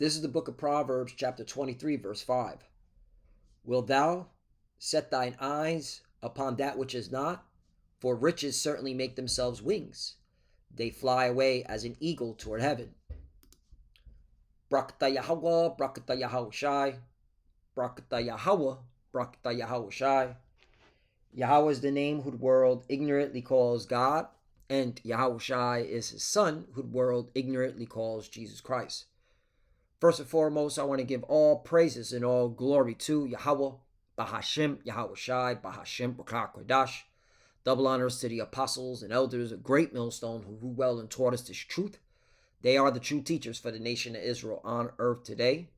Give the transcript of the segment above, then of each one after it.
This is the book of Proverbs, chapter 23, verse 5. Wilt thou set thine eyes upon that which is not? For riches certainly make themselves wings. They fly away as an eagle toward heaven. Brakta Yahweh, Brakta Yahushai, Brakta Yahweh, Brakta Yahushai. Yahweh is the name who the world ignorantly calls God, and Yahushai is his son, who the world ignorantly calls Jesus Christ. First and foremost, I want to give all praises and all glory to Yahweh, Bahashim, Yahushai, Bahashim, Rakah Kodash. Double honors to the apostles and elders, a great millstone who ruled well and taught us this truth. They are the true teachers for the nation of Israel on earth today.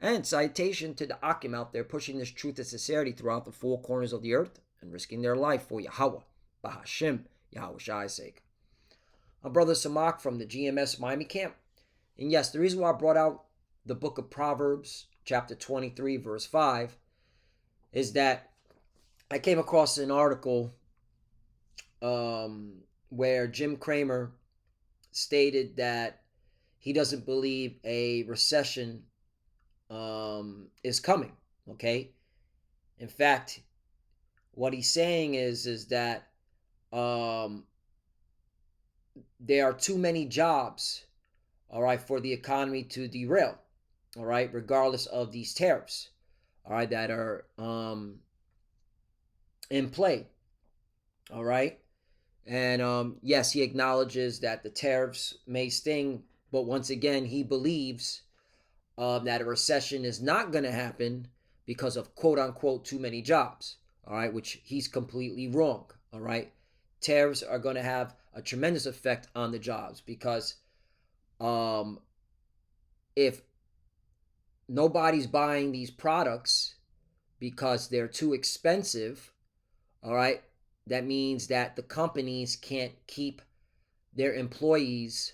And citation to the Akim out there pushing this truth and sincerity throughout the four corners of the earth and risking their life for Yahweh, Bahashim, Yahushai's sake. I'm Brother Samak from the GMS Miami camp. And yes, the reason why I brought out the book of Proverbs, chapter 23, verse 5, is that I came across an article where Jim Cramer stated that he doesn't believe a recession is coming, okay? In fact, what he's saying is that there are too many jobs, all right, for the economy to derail, all right, regardless of these tariffs, all right, that are in play, all right? And yes, he acknowledges that the tariffs may sting, but once again, he believes that a recession is not going to happen because of quote-unquote too many jobs, all right, which he's completely wrong, all right? Tariffs are going to have a tremendous effect on the jobs because if nobody's buying these products because they're too expensive, all right, that means that the companies can't keep their employees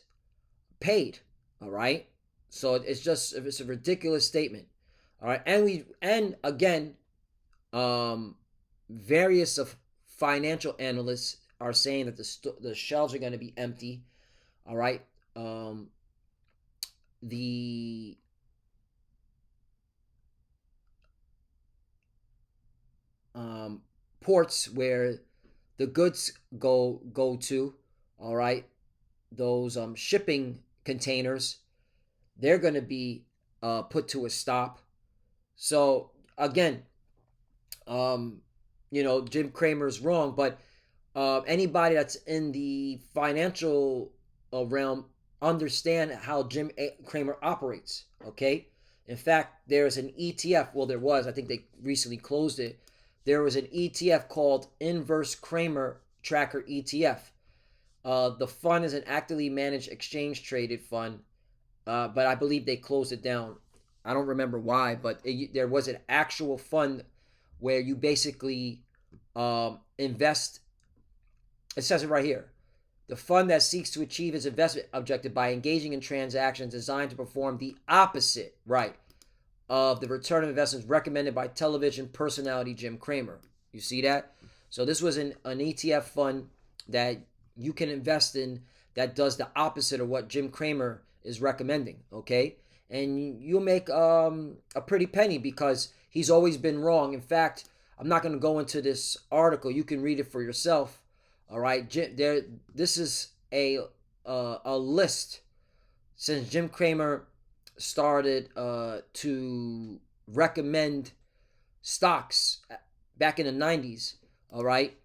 paid, all right? So it's a ridiculous statement, all right? And again, various of financial analysts are saying that the shelves are going to be empty, all right? The ports where the goods go to, all right, those shipping containers, they're going to be put to a stop. So again, Jim Cramer's wrong, but anybody that's in the financial realm understand how Jim Cramer operates, okay? In fact, there's an ETF, well, there was, I think they recently closed it. There was an ETF called Inverse Cramer Tracker ETF. The fund is an actively managed exchange traded fund, but I believe they closed it down. I don't remember why, but there was an actual fund where you basically invest. It says it right here. The fund that seeks to achieve its investment objective by engaging in transactions designed to perform the opposite, right, of the return of investments recommended by television personality Jim Cramer. You see that? So this was an ETF fund that you can invest in that does the opposite of what Jim Cramer is recommending, okay? And you'll make a pretty penny because he's always been wrong. In fact, I'm not going to go into this article. You can read it for yourself, all right? This is a list since Jim Cramer started to recommend stocks back in the 90s, all right?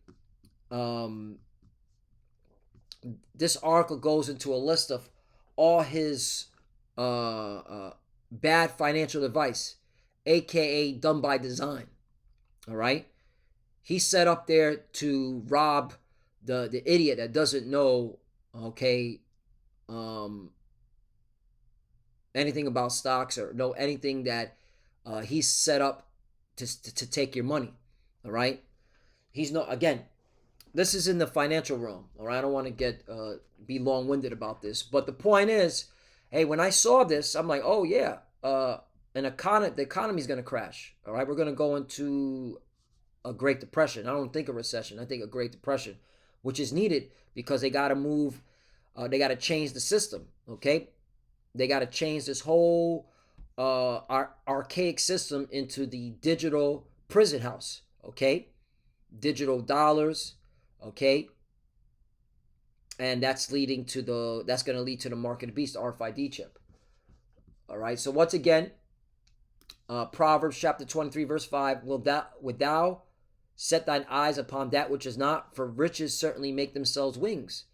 This article goes into a list of all his bad financial advice, aka done by design, all right? He's set up there to rob the idiot that doesn't know, okay, anything about stocks or know anything that he's set up to take your money, all right? He's no, again, this is in the financial realm, all right? I don't want to get be long-winded about this, but the point is, hey, when I saw this, I'm like, oh yeah, the economy's going to crash, all right? We're going to go into a Great Depression. I don't think a recession. I think a Great Depression, which is needed because they got to move, they got to change the system, okay? They got to change this whole archaic system into the digital prison house. Okay, digital dollars. Okay, and that's leading to that's going to lead to the mark of the beast, the RFID chip. All right. So once again, Proverbs chapter 23 verse 5: Wilt thou set thine eyes upon that which is not? For riches certainly make themselves wings.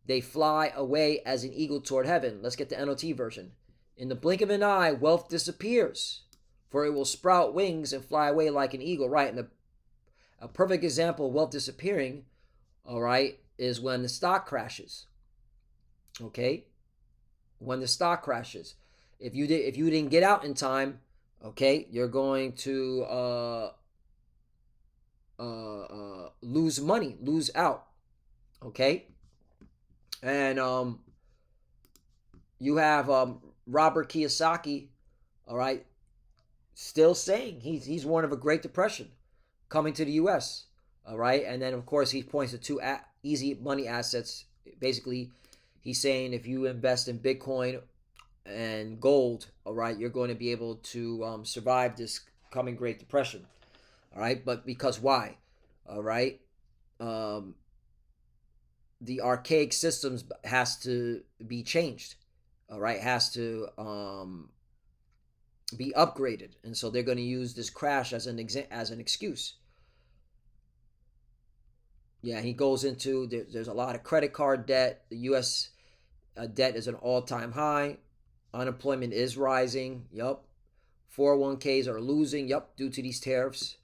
They fly away as an eagle toward heaven. Let's get the NLT version. In the blink of an eye, wealth disappears, for it will sprout wings and fly away like an eagle. Right, and a perfect example of wealth disappearing, all right, is when the stock crashes. Okay, when the stock crashes, if you didn't get out in time, okay, you're going to lose money, lose out. Okay, and you have Robert Kiyosaki, all right, still saying he's one of a Great Depression coming to the U.S. All right, and then of course he points to two easy money assets. Basically, he's saying if you invest in Bitcoin and gold, all right, you're going to be able to survive this coming Great Depression. All right, but because why? All right, the archaic systems has to be changed. All right, has to be upgraded, and so they're going to use this crash as an excuse. Yeah, he goes into there's a lot of credit card debt. The U.S. Debt is an all-time high. Unemployment is rising. Yup. 401ks are losing. Yup, due to these tariffs.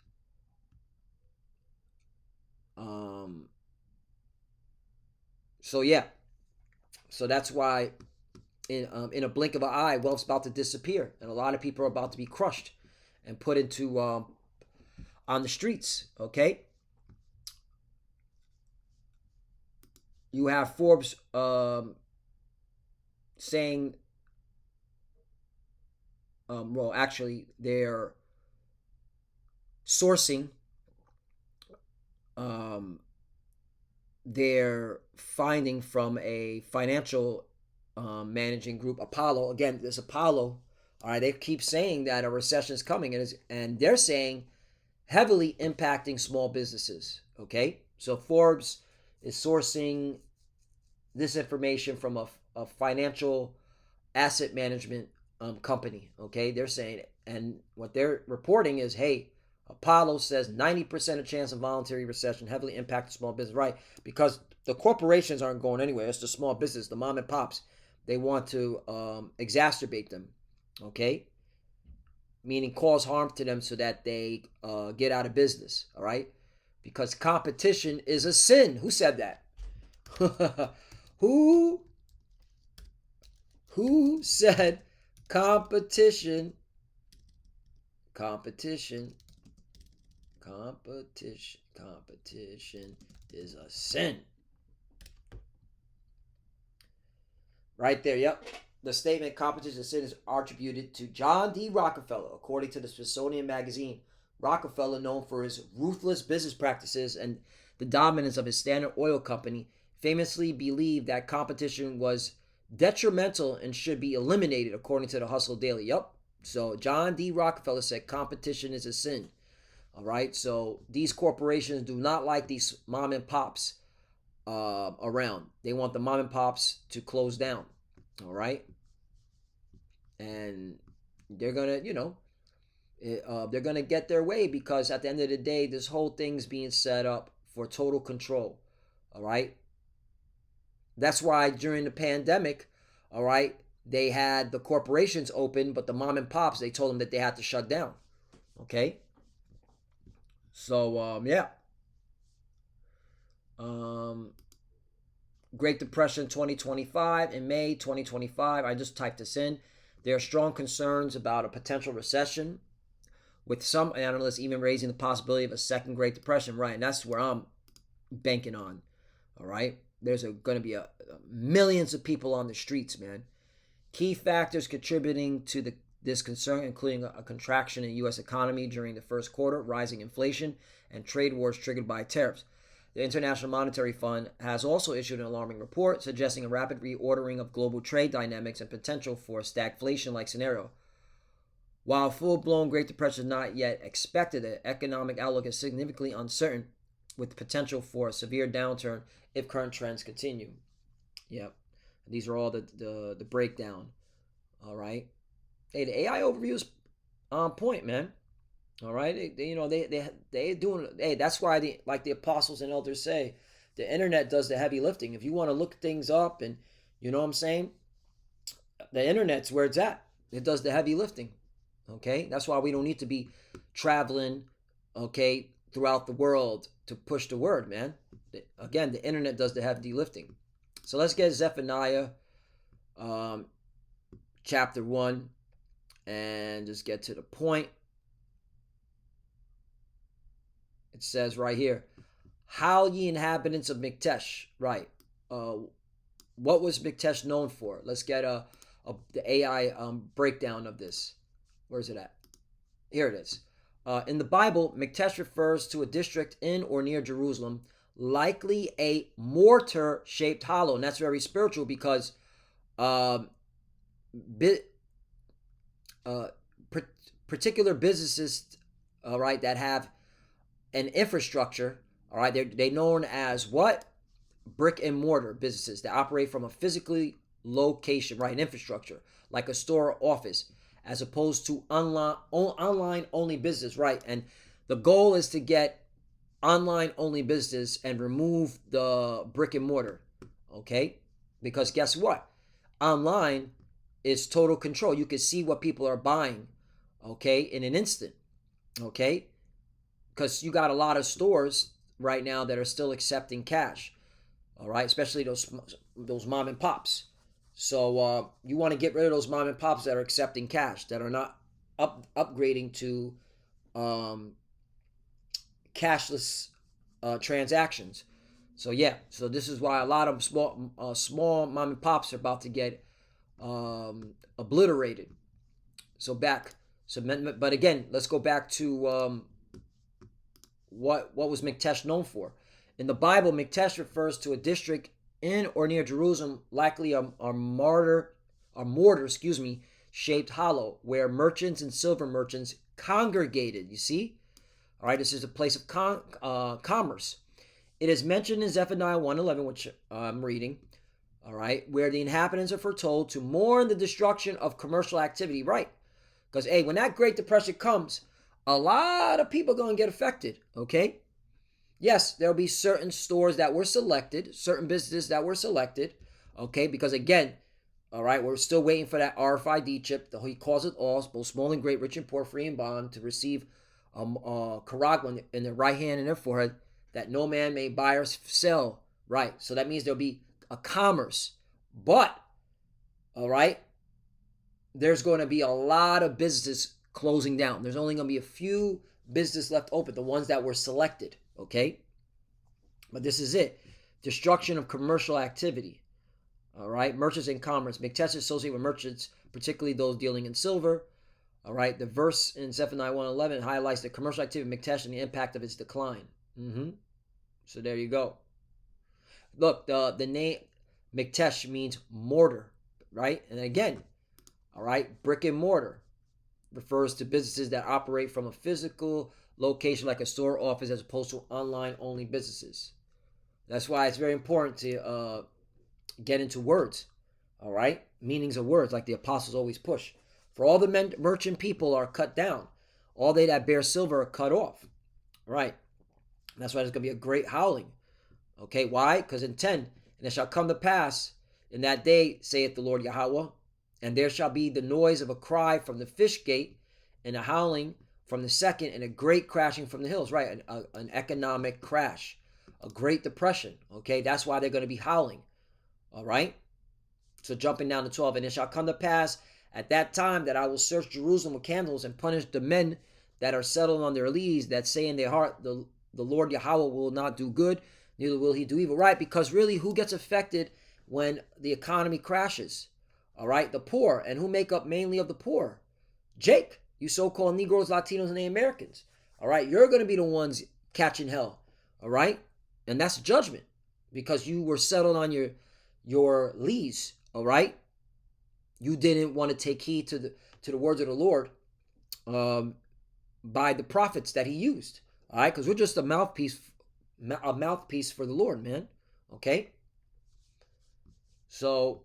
So yeah. So that's why in a blink of an eye, wealth's about to disappear, and a lot of people are about to be crushed and put into on the streets. Okay. You have Forbes saying, well, actually, they're sourcing their finding from a financial managing group, Apollo. Again, this Apollo. All right, they keep saying that a recession is coming, and they're saying heavily impacting small businesses. Okay, so Forbes is sourcing this information from a financial asset management company. Okay, they're saying, and what they're reporting is, hey, Apollo says 90% of chance of voluntary recession heavily impacted small business. Right, because the corporations aren't going anywhere. It's the small business, the mom and pops. They want to exacerbate them. Okay, meaning cause harm to them so that they get out of business. All right, because competition is a sin. Who said that? who said competition competition is a sin? Right there, yep. The statement competition is a sin is attributed to John D. Rockefeller. According to the Smithsonian Magazine, Rockefeller, known for his ruthless business practices and the dominance of his Standard Oil Company, famously believed that competition was detrimental and should be eliminated, according to the Hustle Daily. Yep. So John D. Rockefeller said competition is a sin. All right. So these corporations do not like these mom and pops around. They want the mom and pops to close down. All right. And they're gonna, they're gonna get their way, because at the end of the day, this whole thing's being set up for total control. All right. That's why during the pandemic, all right, they had the corporations open, but the mom and pops, they told them that they had to shut down. Okay. So yeah. Great Depression 2025, in May 2025, I just typed this in. There are strong concerns about a potential recession, with some analysts even raising the possibility of a second Great Depression. Right, and that's where I'm banking on. All right, there's going to be millions of people on the streets, man. Key factors contributing to this concern, including a contraction in the U.S. economy during the first quarter, rising inflation, and trade wars triggered by tariffs. The International Monetary Fund has also issued an alarming report suggesting a rapid reordering of global trade dynamics and potential for a stagflation-like scenario. While full-blown Great Depression is not yet expected, the economic outlook is significantly uncertain, with potential for a severe downturn if current trends continue. Yep, these are all the breakdown. All right. Hey, the AI overview is on point, man. All right, they doing. Hey, that's why like the apostles and elders say, the internet does the heavy lifting. If you want to look things up, and you know what I'm saying, the internet's where it's at. It does the heavy lifting. Okay, that's why we don't need to be traveling, okay, throughout the world to push the word, man. Again, the internet does the heavy lifting. So let's get Zephaniah, chapter 1, and just get to the point. It says right here, "Howl ye inhabitants of Miktesh." Right. What was Miktesh known for? Let's get the AI breakdown of this. Where's it at? Here it is. In the Bible, Miktesh refers to a district in or near Jerusalem, likely a mortar-shaped hollow. And that's very spiritual because particular businesses, all right, that have an infrastructure, all right, they're known as what? Brick and mortar businesses that operate from a physically location, right, an infrastructure, like a store or office, as opposed to online only business, right? And the goal is to get online only business and remove the brick and mortar, okay? Because guess what? Online is total control. You can see what people are buying, okay, in an instant, okay? Because you got a lot of stores right now that are still accepting cash, all right, especially those mom and pops. So you want to get rid of those mom and pops that are accepting cash, that are not upgrading to cashless transactions. So yeah, so this is why a lot of small mom and pops are about to get obliterated. So but again, let's go back to what was Miktesh known for? In the Bible, Miktesh refers to a district in or near Jerusalem, likely a mortar, shaped hollow, where merchants and silver merchants congregated. You see, all right, this is a place of commerce. It is mentioned in Zephaniah 1:11, which I'm reading. All right, where the inhabitants are foretold to mourn the destruction of commercial activity. Right, because hey, when that Great Depression comes, a lot of people are going to get affected. Okay. Yes, there'll be certain stores that were selected, certain businesses that were selected, okay, because again, all right, we're still waiting for that RFID chip, he calls it all, both small and great, rich and poor, free and bond, to receive charagma in their right hand and their forehead, that no man may buy or sell, right? So that means there'll be a commerce, but, all right, there's going to be a lot of businesses closing down. There's only going to be a few businesses left open, the ones that were selected. Okay, but this is it. Destruction of commercial activity. All right, merchants and commerce. Miktesh is associated with merchants, particularly those dealing in silver. All right, the verse in Zephaniah 1:11 highlights the commercial activity of Miktesh and the impact of its decline. So there you go. Look, the name Miktesh means mortar, right? And again, all right, brick and mortar refers to businesses that operate from a physical location like a store or office as opposed to online only businesses. That's why it's very important to get into words, all right? Meanings of words, like the apostles always push. For all the merchant people are cut down. All they that bear silver are cut off, right? That's why there's going to be a great howling. Okay, why? Because in 10, and it shall come to pass in that day, saith the Lord Yahweh, and there shall be the noise of a cry from the fish gate, and a howling from the second, and a great crashing from the hills, right? An economic crash, a great depression, okay? That's why they're going to be howling, all right? So jumping down to 12, and it shall come to pass at that time that I will search Jerusalem with candles and punish the men that are settled on their lees, that say in their heart, the Lord Yahweh will not do good, neither will he do evil, right? Because really, who gets affected when the economy crashes? All right, the poor. And who make up mainly of the poor? Jake, you so-called Negroes, Latinos, and Americans. All right, you're going to be the ones catching hell. All right? And that's judgment because you were settled on your lees, all right? You didn't want to take heed to the words of the Lord um, by the prophets that he used, all right? Because we're just a mouthpiece for the Lord, man. Okay? So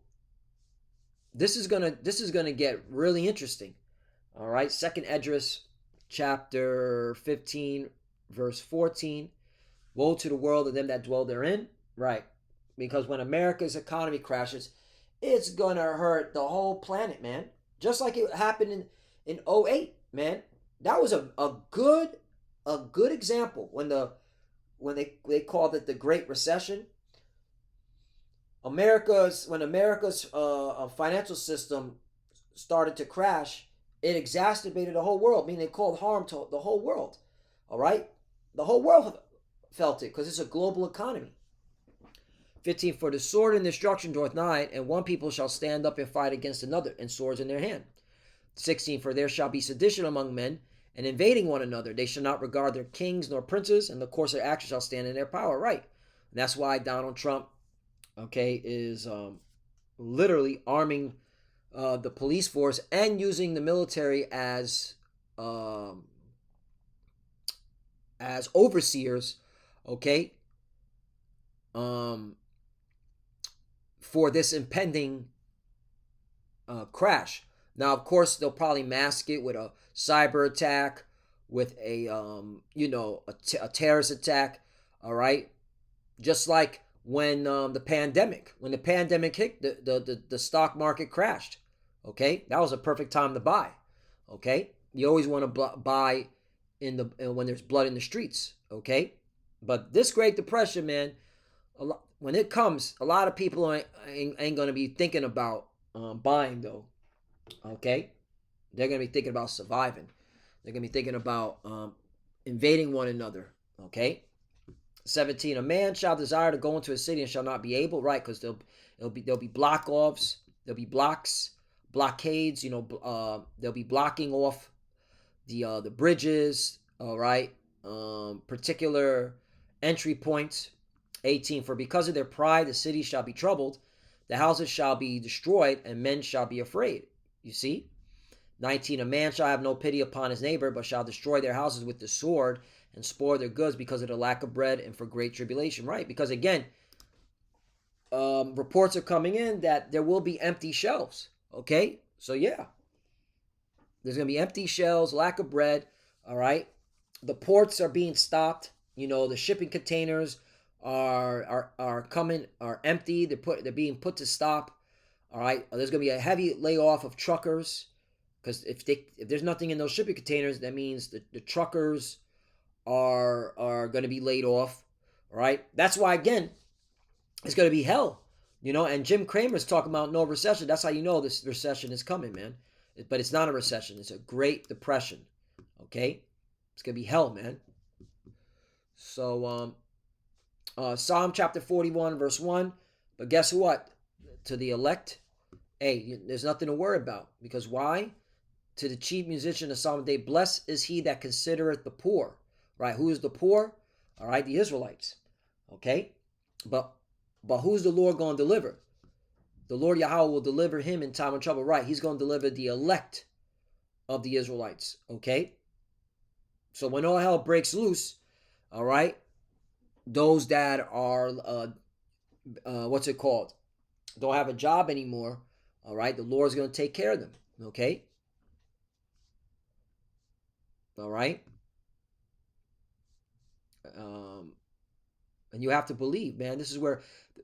this is gonna get really interesting. All right, Second Esdras chapter 15, verse 14. Woe to the world and them that dwell therein. Right. Because when America's economy crashes, it's gonna hurt the whole planet, man. Just like it happened in '08, man. That was a good example when they called it the Great Recession. When America's financial system started to crash, it exacerbated the whole world, meaning it caused harm to the whole world. All right, the whole world felt it because it's a global economy. 15, for the sword and destruction draweth nigh, and one people shall stand up and fight against another, and swords in their hand. 16, for there shall be sedition among men, and invading one another. They shall not regard their kings nor princes, and the course of their action shall stand in their power. Right. And that's why Donald Trump, okay, is literally arming the police force and using the military as overseers, okay, for this impending crash. Now, of course, they'll probably mask it with a cyber attack, with a terrorist attack. All right, just like when the pandemic hit, the stock market crashed. Okay, that was a perfect time to buy. Okay, you always want to buy when there's blood in the streets. Okay, but this Great Depression, man, when it comes, a lot of people ain't going to be thinking about buying though. Okay, they're going to be thinking about surviving. They're going to be thinking about invading one another. Okay. 17, a man shall desire to go into a city and shall not be able, right? Because there'll be block offs, there'll be blockades. They'll be blocking off the bridges. All right, particular entry points. 18, for because of their pride, the city shall be troubled, the houses shall be destroyed, and men shall be afraid. You see. 19, a man shall have no pity upon his neighbor, but shall destroy their houses with the sword and spoil their goods because of the lack of bread and for great tribulation. Right? Because again, reports are coming in that there will be empty shelves. Okay? So yeah, there's going to be empty shelves, lack of bread. All right? The ports are being stopped. The shipping containers are empty. They're being put to stop. All right? There's going to be a heavy layoff of truckers. Because if there's nothing in those shipping containers, that means the truckers are going to be laid off, right? That's why, again, it's going to be hell, And Jim Cramer's talking about no recession. That's how you know this recession is coming, man. But it's not a recession. It's a Great Depression, okay? It's going to be hell, man. So, Psalm chapter 41, verse 1. But guess what? To the elect, hey, there's nothing to worry about. Because why? To the chief musician of Psalm day, blessed is he that considereth the poor. Right? Who is the poor? All right, the Israelites. Okay? But who's the Lord going to deliver? The Lord Yahweh will deliver him in time of trouble. Right? He's going to deliver the elect of the Israelites. Okay? So when all hell breaks loose, all right, those that are, what's it called? Don't have a job anymore. All right? The Lord's going to take care of them. Okay? All right. And you have to believe, man. This is where,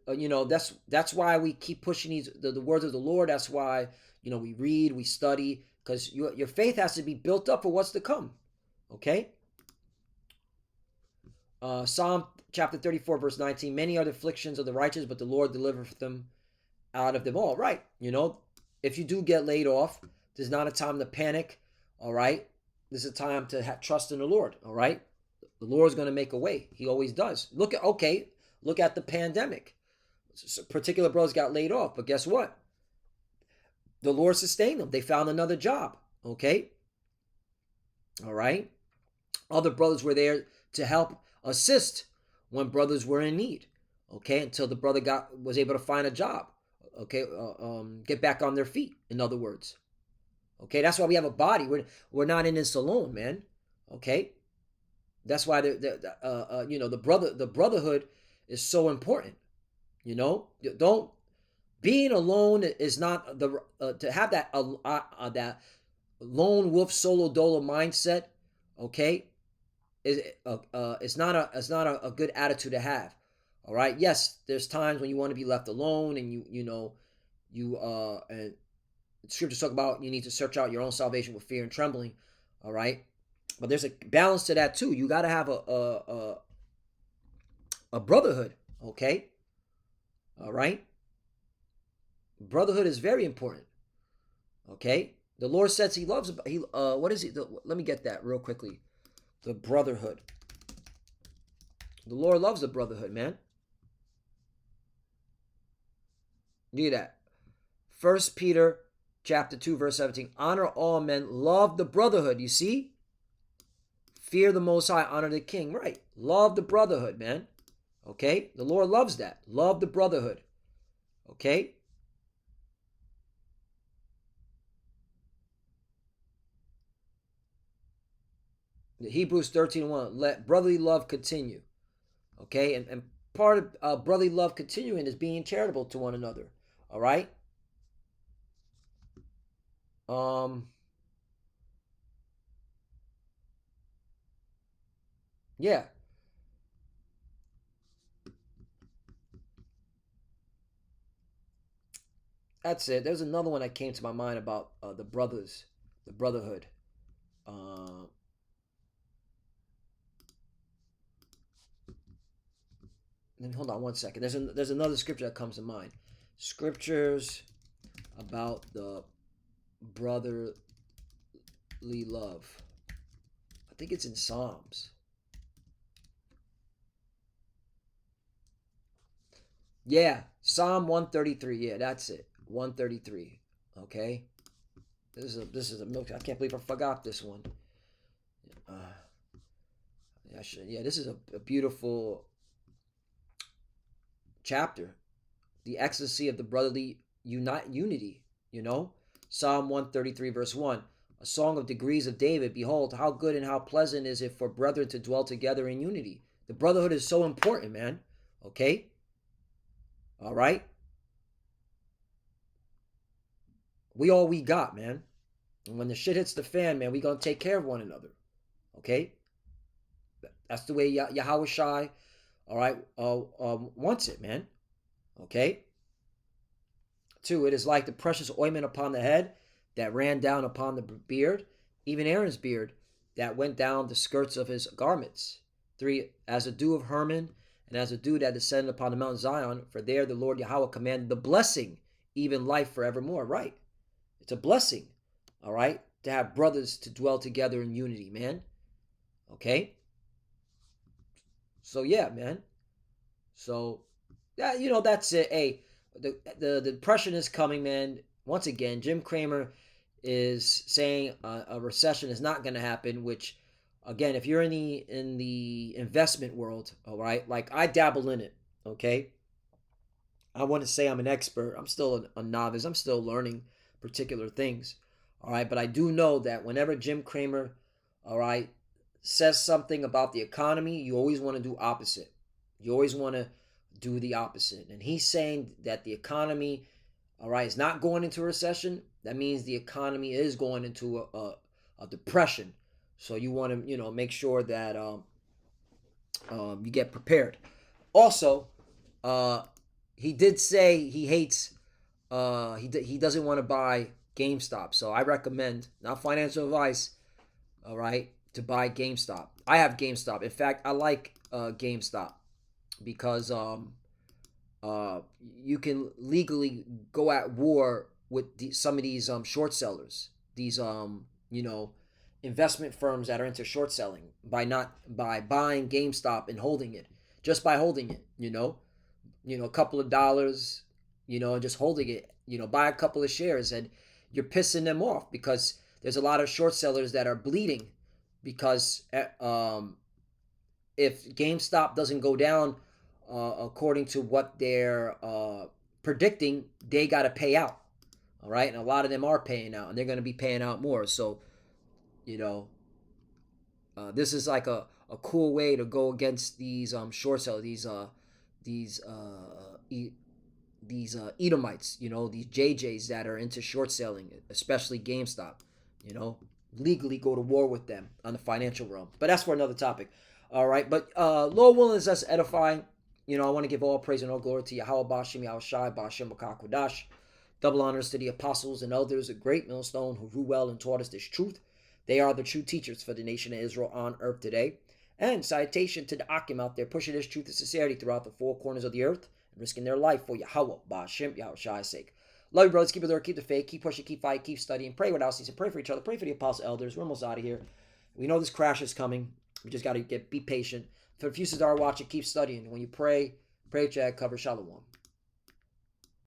that's why we keep pushing the words of the Lord. That's why, we read, we study, because your faith has to be built up for what's to come. Okay. Psalm chapter 34, verse 19. Many are the afflictions of the righteous, but the Lord delivereth them out of them all. Right. If you do get laid off, there's not a time to panic. All right. This is a time to trust in the Lord, all right? The Lord's going to make a way. He always does. Look at the pandemic. Particular brothers got laid off, but guess what? The Lord sustained them. They found another job, okay? All right? Other brothers were there to help assist when brothers were in need. Okay, until the brother was able to find a job. Okay, get back on their feet. In other words, okay, that's why we have a body. We're not in this alone, man. Okay, that's why the brotherhood is so important. Don't being alone is not the to have that lone wolf solo dolo mindset. Okay, is it's not a good attitude to have. All right. Yes, there's times when you want to be left alone, and and scriptures talk about you need to search out your own salvation with fear and trembling. All right. But there's a balance to that too. You got to have a brotherhood. Okay. All right. Brotherhood is very important. Okay. The Lord says He loves. What is He? Let me get that real quickly. The brotherhood. The Lord loves the brotherhood, man. Look at that. 1 Peter chapter 2, verse 17. Honor all men. Love the brotherhood. You see? Fear the Most High. Honor the King. Right. Love the brotherhood, man. Okay? The Lord loves that. Love the brotherhood. Okay? The Hebrews 13:1. Let brotherly love continue. Okay? And part of brotherly love continuing is being charitable to one another. All right? Yeah. That's it. There's another one that came to my mind about the brothers, the brotherhood. Uh, Hold on one second. There's another scripture that comes to mind. Scriptures about the brotherly love. I think it's in Psalms. Yeah, Psalm 133. Yeah, that's it. 133. Okay. This is a milk. I can't believe I forgot this one. Uh, yeah, this is a beautiful chapter. The ecstasy of the brotherly unity. You know, Psalm 133 verse 1. A song of degrees of David. Behold, how good and how pleasant is it for brethren to dwell together in unity. The brotherhood is so important, man. Okay. All right. We all we got, man. And when the shit hits the fan, man, we gonna take care of one another. Okay. That's the way Yahweh Shai, all right, wants it, man. Okay. 2. It is like the precious ointment upon the head that ran down upon the beard, even Aaron's beard that went down the skirts of his garments. 3. As a dew of Hermon, and as a dew that descended upon the Mount Zion, for there the Lord Yahweh commanded the blessing, even life forevermore. Right. It's a blessing, all right, to have brothers to dwell together in unity, man. Okay. So yeah, man. So yeah, that's it. Hey, the depression is coming, man. Once again, Jim Cramer is saying a recession is not going to happen. Which, again, if you're in the investment world, all right, like I dabble in it. Okay, I want to say I'm an expert. I'm still a novice. I'm still learning particular things. All right, but I do know that whenever Jim Cramer, all right, says something about the economy, you always want to do opposite. You always want to do the opposite. And he's saying that the economy, all right, is not going into a recession. That means the economy is going into a depression. So you want to, make sure that you get prepared. Also, uh, he did say he hates, he doesn't want to buy GameStop. So I recommend, not financial advice, all right, to buy GameStop. I have GameStop. In fact, I like GameStop because uh, you can legally go at war with some of these short sellers, these investment firms that are into short selling by buying GameStop and holding it, just by holding it, a couple of dollars, and just holding it, buy a couple of shares, and you're pissing them off because there's a lot of short sellers that are bleeding because if GameStop doesn't go down according to what they're predicting, they got to pay out. All right, and a lot of them are paying out, and they're going to be paying out more. So, you know, this is like a cool way to go against these short sellers, these Edomites, these JJs that are into short selling, especially GameStop. You know, legally go to war with them on the financial realm. But that's for another topic. All right, but Lord willing, is us edifying. I want to give all praise and all glory to Yahweh Bashim Yahushai Bashim Bakakwadash. Double honors to the apostles and elders, a great millstone who grew well and taught us this truth. They are the true teachers for the nation of Israel on earth today. And citation to the Akim out there pushing this truth and sincerity throughout the four corners of the earth and risking their life for Yahweh, Ba'Shem, Yahweh's sake. Love you, brothers. Keep it there. Keep the faith. Keep pushing. Keep fighting. Keep studying. Pray without ceasing. Pray for each other. Pray for the apostle elders. We're almost out of here. We know this crash is coming. We just got to be patient. For the few that are watching, keep studying. When you pray, Chad, cover Shalom.